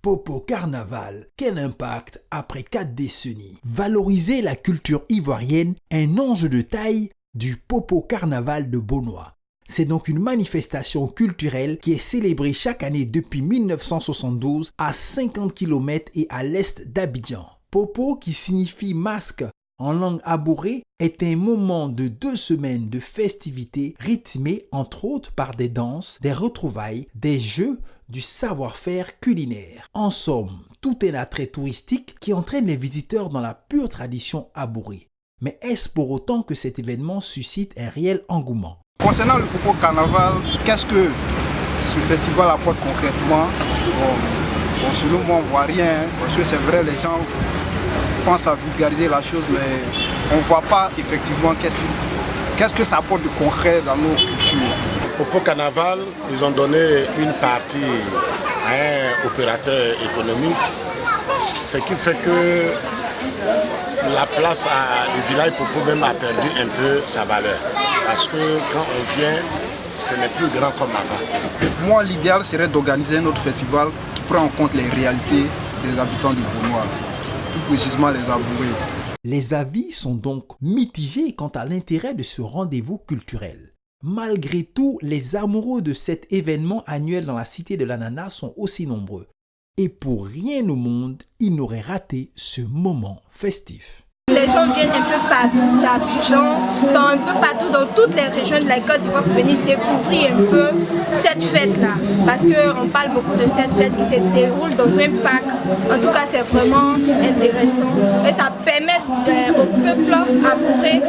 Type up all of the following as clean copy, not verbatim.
Popo Carnaval, quel impact après 4 décennies. Valoriser la culture ivoirienne, un enjeu de taille du Popo Carnaval de Beaunois. C'est donc une manifestation culturelle qui est célébrée chaque année depuis 1972 à 50 km et à l'est d'Abidjan. Popo, qui signifie masque en langue abourée, est un moment de 2 semaines de festivités rythmées entre autres par des danses, des retrouvailles, des jeux, du savoir-faire culinaire. En somme, tout un attrait touristique qui entraîne les visiteurs dans la pure tradition abourée. Mais est-ce pour autant que cet événement suscite un réel engouement? Concernant le Popo Carnaval, qu'est-ce que ce festival apporte concrètement? Bon, selon moi, on ne voit rien, parce que c'est vrai, les gens pensent à vulgariser la chose, mais on ne voit pas effectivement qu'est-ce que ça apporte de concret dans nos cultures. Popo Carnaval, ils ont donné une partie à un opérateur économique, ce qui fait que la place du village Popo même a perdu un peu sa valeur. Parce que quand on vient, ce n'est plus grand comme avant. Moi, l'idéal serait d'organiser un autre festival qui prend en compte les réalités des habitants du Beaunois, plus précisément les abourés. Les avis sont donc mitigés quant à l'intérêt de ce rendez-vous culturel. Malgré tout, les amoureux de cet événement annuel dans la cité de l'ananas sont aussi nombreux. Et pour rien au monde, ils n'auraient raté ce moment festif. Les gens viennent un peu partout d'Abidjan, un peu partout dans toutes les régions de la Côte d'Ivoire pour venir découvrir un peu cette fête-là. Parce qu'on parle beaucoup de cette fête qui se déroule dans un parc. En tout cas, c'est vraiment intéressant. Et ça permet au peuple abouré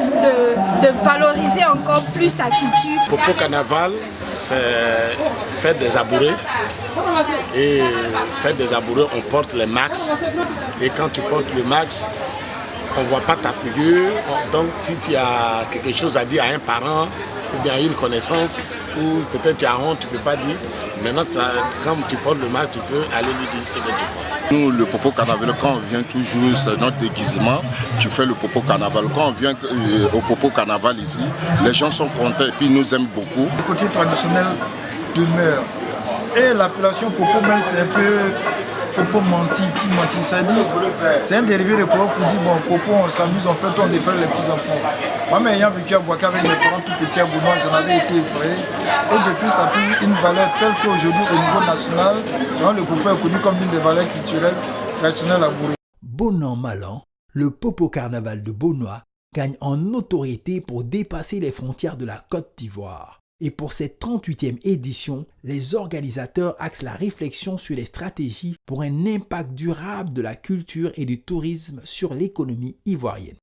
de valoriser encore plus sa culture. Popo Carnaval, c'est fête des abourés. Et fête des abourés, on porte les max. Et quand tu portes le max, on ne voit pas ta figure, donc si tu as quelque chose à dire à un parent ou bien à une connaissance, ou peut-être tu as honte, tu ne peux pas dire, maintenant quand tu portes le masque, tu peux aller lui dire ce que tu portes. Nous, le Popo Carnaval, quand on vient toujours, c'est notre déguisement, tu fais le Popo Carnaval. Quand on vient au Popo Carnaval ici, les gens sont contents et puis ils nous aiment beaucoup. Le côté traditionnel demeure. Et l'appellation Popo même, c'est un peu Popo menti, c'est un dérivé de Popo pour dire bon, Popo, on s'amuse, on fait on défait les petits enfants. Moi, mais ayant vécu à Boaké avec mes parents tout petits à Beaunois, j'en avais été effrayé. Et depuis, ça a pris une valeur telle qu'aujourd'hui, au niveau national, le Popo est connu comme une des valeurs culturelles traditionnelles à Bouré. Bon an, mal an, le Popo Carnaval de Beaunois gagne en notoriété pour dépasser les frontières de la Côte d'Ivoire. Et pour cette 38e édition, les organisateurs axent la réflexion sur les stratégies pour un impact durable de la culture et du tourisme sur l'économie ivoirienne.